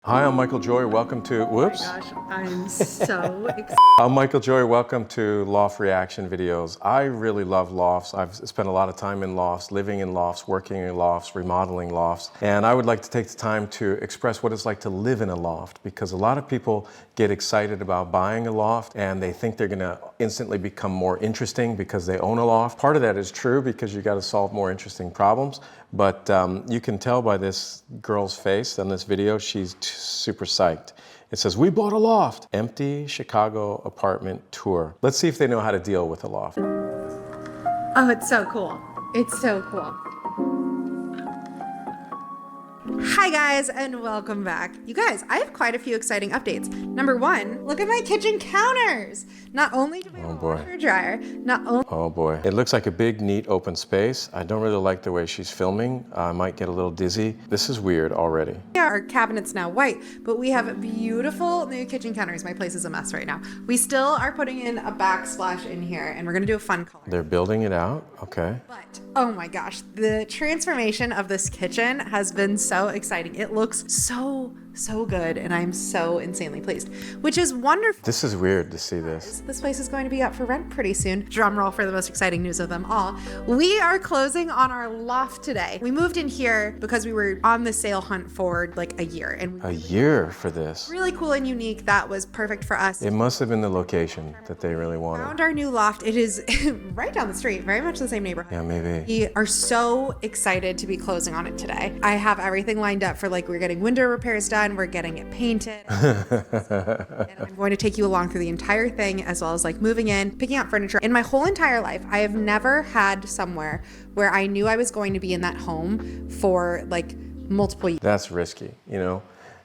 Hi, I'm Michael Joy. Welcome to, whoops. Oh my gosh, I'm so excited. I'm Michael Joy. Welcome to Loft reaction videos. I really love lofts. I've spent a lot of time in lofts, living in lofts, working in lofts, remodeling lofts. And I would like to take the time to express what it's like to live in a loft, because a lot of people get excited about buying a loft and they think they're gonna instantly become more interesting because they own a loft. Part of that is true because you gotta solve more interesting problems. But you can tell by this girl's face in this video, she's super psyched. It says, "We bought a loft." Empty Chicago apartment tour. Let's see if they know how to deal with a loft. Oh, it's so cool. It's so cool. Hi guys, and welcome back. You guys, I have quite a few exciting updates. Number one, look at my kitchen counters. Not only do we have a washer dryer, not only— Oh boy. It looks like a big, neat, open space. I don't really like the way she's filming. I might get a little dizzy. This is weird already. our cabinet's now white, but we have beautiful new kitchen counters. My place is a mess right now. We still are putting in a backsplash in here, and we're gonna do a fun color. They're building it out, okay. But, oh my gosh, the transformation of this kitchen has been so exciting. It looks so good, and I'm so insanely pleased, which is wonderful. This is weird to see this. This place is going to be up for rent pretty soon. Drum roll for the most exciting news of them all. We are closing on our loft today. We moved in here because we were on the sale hunt for like a year. And A year for this. really cool and unique. That was perfect for us. It must have been the location that they really wanted. Found our new loft. It is right down the street, very much the same neighborhood. Yeah, maybe. We are so excited to be closing on it today. I have everything lined up for, like, we're getting window repairs done, we're getting it painted. And I'm going to take you along through the entire thing, as well as like moving in, picking out furniture. In my whole entire life, I have never had somewhere where I knew I was going to be in that home for like multiple years. That's risky, you know,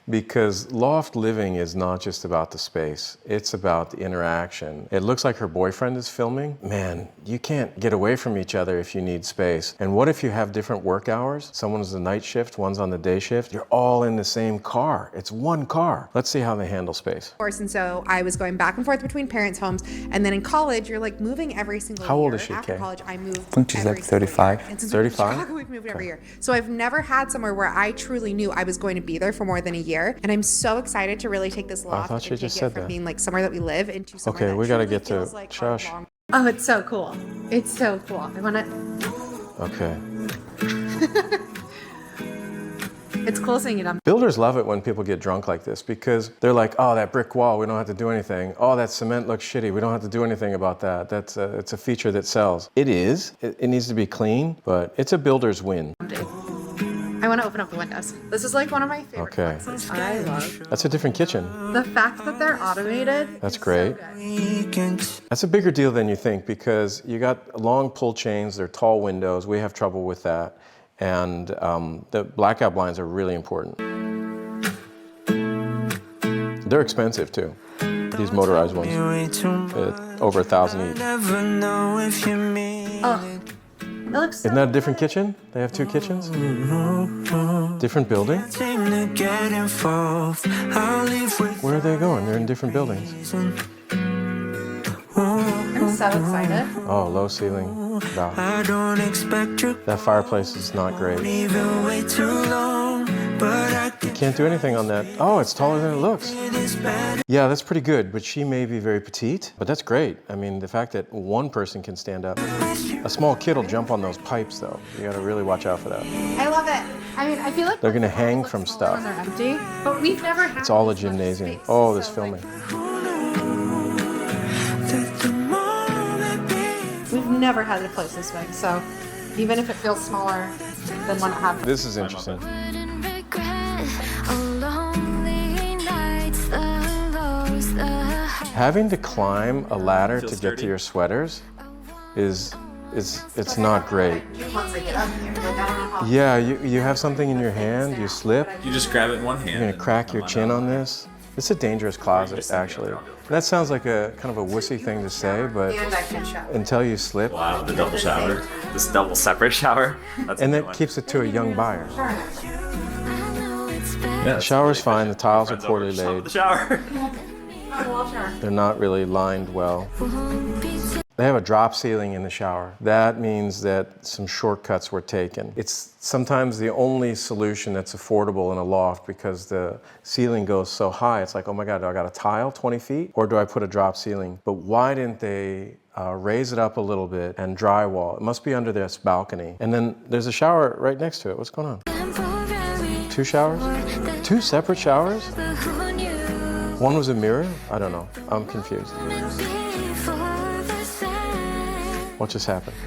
because loft living is not just about the space, it's about the interaction. It looks like her boyfriend is filming. Man, you can't get away from each other if you need space. And what if you have different work hours? Someone's the night shift, one's on the day shift. You're all in the same car. It's one car. Let's see how they handle space. Of course, and so I was going back and forth between parents' homes, and then in college, you're like moving every single How year. old is she, After Kay? college, I moved. I think she's like every single 35. year. And since 35? we're in Chicago, we've moved every year. So I've never had somewhere where I truly knew I was going to be there for more than a year. And I'm so excited to really take this loft thought she and just take said it from that. being like somewhere that we live into somewhere Okay, that we gotta truly get to feels like our shush. long— Oh, it's so cool. It's so cool. I want to— Okay. It's cool seeing it on— Builders love it when people get drunk like this because they're like, oh, that brick wall, we don't have to do anything. Oh, that cement looks shitty, we don't have to do anything about that. It's a feature that sells. It is. It needs to be clean, but it's a builder's win. I want to open up the windows. This is like one of my favorite Okay. places. I love That's a different kitchen. the fact that they're automated. That's is great. So good. That's a bigger deal than you think because you got long pull chains, they're tall windows. We have trouble with that. And the blackout blinds are really important. They're expensive too. These motorized ones, over $1,000 each. Oh, it looks so Isn't that a different kitchen? They have two kitchens? Different building? Where are they going? They're in different buildings. I'm so excited. Oh, low ceiling. Wow. That fireplace is not great. You can't do anything on that. Oh, it's taller than it looks. Yeah, that's pretty good, but she may be very petite, but that's great. I mean, the fact that one person can stand up. A small kid will jump on those pipes, though. You gotta really watch out for that. I love it. I mean, I feel like They're gonna the hang walls from look smaller stuff. when they're empty, but we've never had It's all a this much gymnasium. space. Oh, this So, filming. We've never had a place this big, so even if it feels smaller than when it had. This is interesting. Having to climb a ladder to get to your sweaters it's not great. Once they get up here, like, I don't know how. Yeah, you have something in your hand, you slip, You just grab it in one hand. you're gonna crack your chin on this. It's a dangerous closet, actually. That sounds like a kind of a wussy thing to say, but And I can show. until you slip, Wow, the double shower. This double separate shower. That's and a that new one. keeps it to a young buyer. Yeah, The shower's fine, the tiles are Friends over, poorly just hop in laid. the shower. Oh, shower. They're not really lined well. They have a drop ceiling in the shower. That means that some shortcuts were taken. It's sometimes the only solution that's affordable in a loft because the ceiling goes so high. It's like, oh my God, do I got a tile 20 feet or do I put a drop ceiling? But why didn't they raise it up a little bit and drywall? It must be under this balcony. And then there's a shower right next to it. What's going on? 2 showers? 2 separate showers? One was a mirror? I don't know. I'm confused. What just happened?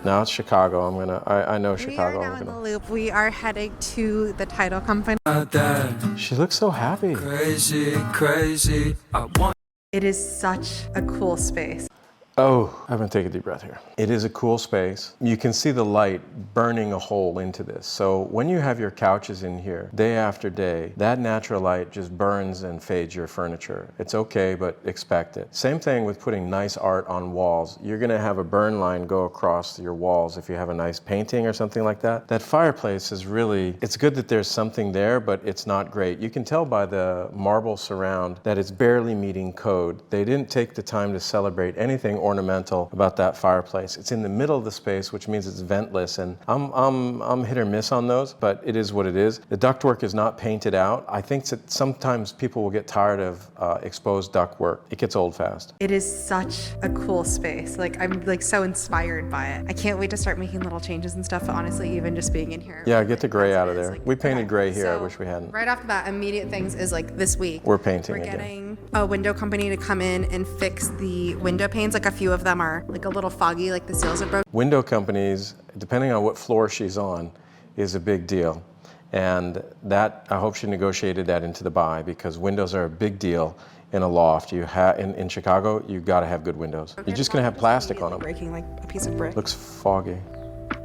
Now it's Chicago. I know Chicago. We are now in the loop. We are heading to the title company. She looks so happy. Crazy, crazy. It is such a cool space. Oh, I'm gonna take a deep breath here. It is a cool space. You can see the light burning a hole into this. So when you have your couches in here, day after day, that natural light just burns and fades your furniture. It's okay, but expect it. Same thing with putting nice art on walls. You're gonna have a burn line go across your walls if you have a nice painting or something like that. That fireplace is really, it's good that there's something there, but it's not great. You can tell by the marble surround that it's barely meeting code. They didn't take the time to celebrate anything ornamental about that fireplace. It's in the middle of the space, which means it's ventless, and I'm hit or miss on those, but it is what it is. The ductwork is not painted out. I think that sometimes people will get tired of exposed ductwork. It gets old fast. It is such a cool space. Like, I'm like so inspired by it. I can't wait to start making little changes and stuff, honestly, even just being in here. Yeah, get the gray out of there. Like, We painted gray here. I so wish we hadn't. Right off the bat, immediate things is like this week. We're painting We're again. getting a window company to come in and fix the window panes. Like, a few of them are like a little foggy, like the seals are broken. Window companies, depending on what floor she's on, is a big deal. And that, I hope she negotiated that into the buy because windows are a big deal in a loft. In Chicago, you gotta have good windows. You're just gonna have plastic on them. Breaking like a piece of brick. Looks foggy.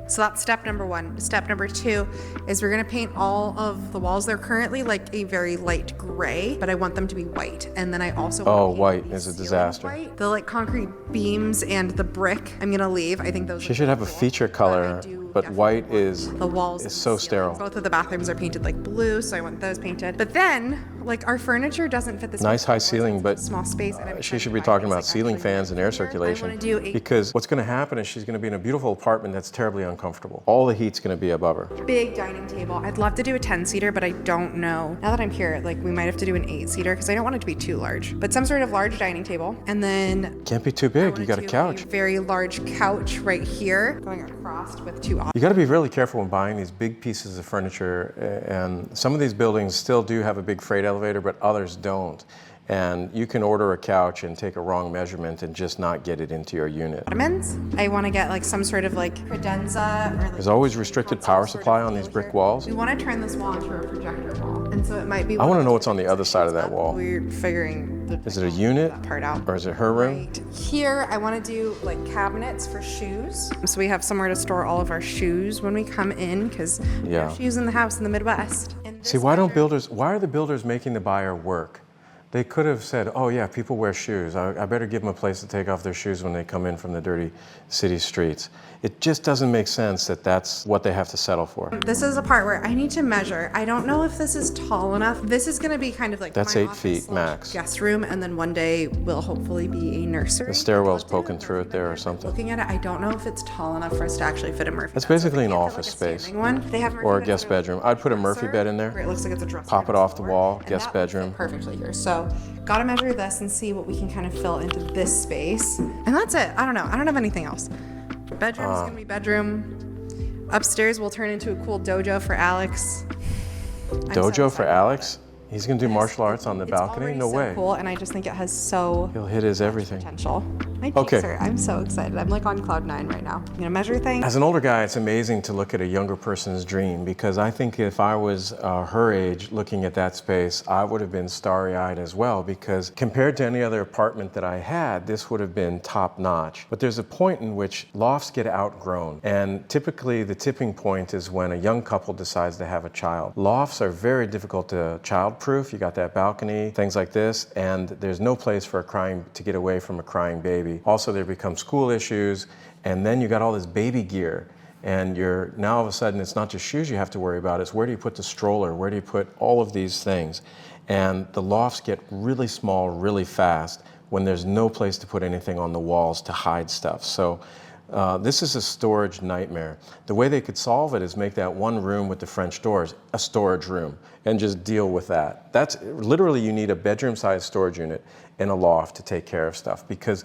So that's step number 1. Step number 2 is we're gonna paint all of the walls. They're currently like a very light gray, but I want them to be white. And then I also want to paint white the is a ceiling disaster. white. The like concrete beams and the brick, I'm gonna leave. I think those. She should have a feature color, but white is the walls. is so sterile. Both of the bathrooms are painted like blue, so I want those painted. But then, like, our furniture doesn't fit this Nice high ceiling, but small space. And she should be talking about ceiling fans and air circulation because what's going to happen is she's going to be in a beautiful apartment that's terribly uncomfortable. All the heat's going to be above her. Big dining table. I'd love to do a 10-seater, but I don't know. Now that I'm here, like, we might have to do an 8-seater because I don't want it to be too large. But some sort of large dining table, and then Can't be too big. You got a couch. Very large couch right here, going across with 2 options. You got to be really careful when buying these big pieces of furniture, and some of these buildings still do have a big freight elevator, but others don't. And you can order a couch and take a wrong measurement and just not get it into your unit. Ottomans. I want to get like some sort of like credenza or like. There's always restricted power supply on these brick walls. We want to turn this wall into a projector wall, and so it might be. I want to know what's on the other side of that wall. We're figuring. Is it a unit that part out. or is it her room? Right here, I want to do like cabinets for shoes, so we have somewhere to store all of our shoes when we come in, because we have shoes in the house in the Midwest. And See, why are the builders making the buyer work? They could have said, oh yeah, people wear shoes. I better give them a place to take off their shoes when they come in from the dirty city streets. It just doesn't make sense that that's what they have to settle for. This is a part where I need to measure. I don't know if this is tall enough. This is gonna be kind of like That's my 8 office feet / max. guest room, and then one day will hopefully be a nursery. The stairwell's poking through it there or something. Looking at it, I don't know if it's tall enough for us to actually fit a Murphy That's bed. So basically they an can't have, office like, a space. standing one. They have Murphy Or a beds guest that are bedroom. I'd put a Murphy dresser, bed in there. where it looks like it's a dresser. Pop it off the wall, and guest that would fit bedroom. perfectly here. So gotta measure this and see what we can kind of fill into this space. And that's it. I don't know. I don't have anything else. Bedroom's gonna be bedroom. Upstairs will turn into a cool dojo for Alex. Dojo for Alex? He's gonna do martial arts on the balcony? No way. Cool, and I just think it has so He'll hit his everything. potential. My cheeks Okay. hurt. I'm so excited. I'm like on cloud 9 right now. I'm gonna measure things. As an older guy, it's amazing to look at a younger person's dream because I think if I was her age looking at that space, I would have been starry-eyed as well because compared to any other apartment that I had, this would have been top-notch. But there's a point in which lofts get outgrown, and typically the tipping point is when a young couple decides to have a child. Lofts are very difficult to child-proof. You got that balcony, things like this, and there's no place for to get away from a crying baby. Also, there become school issues, and then you got all this baby gear, and now all of a sudden it's not just shoes you have to worry about, it's where do you put the stroller, where do you put all of these things. And the lofts get really small really fast when there's no place to put anything on the walls to hide stuff. So this is a storage nightmare. The way they could solve it is make that one room with the French doors a storage room and just deal with that. That's literally, you need a bedroom-sized storage unit in a loft to take care of stuff because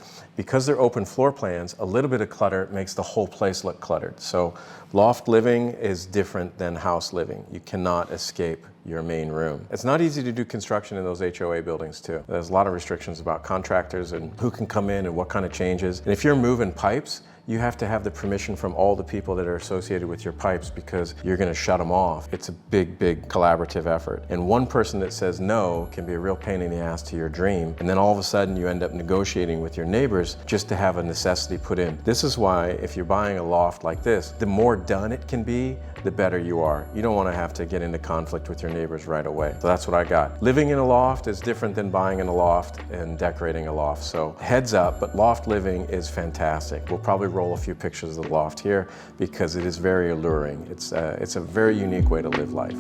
they're open floor plans, a little bit of clutter makes the whole place look cluttered. So loft living is different than house living. You cannot escape your main room. It's not easy to do construction in those HOA buildings too. There's a lot of restrictions about contractors and who can come in and what kind of changes. And if you're moving pipes, you have to have the permission from all the people that are associated with your pipes because you're going to shut them off. It's a big, big collaborative effort. And one person that says no can be a real pain in the ass to your dream. And then all of a sudden you end up negotiating with your neighbors just to have a necessity put in. This is why if you're buying a loft like this, the more done it can be, the better you are. You don't want to have to get into conflict with your neighbors right away. So that's what I got. Living in a loft is different than buying in a loft and decorating a loft. So heads up, but loft living is fantastic. We'll probably roll a few pictures of the loft here because it is very alluring. It's a very unique way to live life.